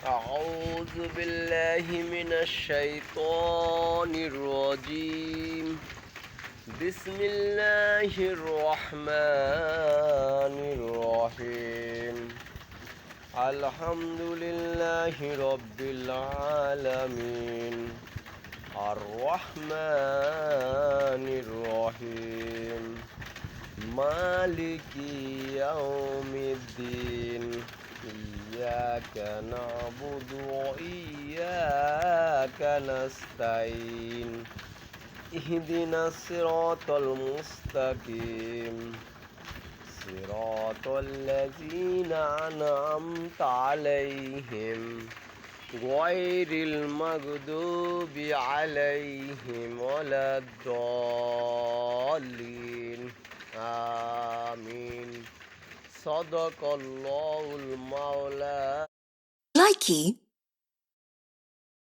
أعوذ بالله من الشيطان الرجيم. بسم الله الرحمن الرحيم. الحمد لله رب العالمين. الرحمن الرحيم. مالك يوم الدين. إياك نعبد وإياك نستعين. اهدنا الصراط المستقيم. صراط الذين أنعمت عليهم غير المغضوب عليهم ولا الضالين. آمين. صدق الله المولى. Likey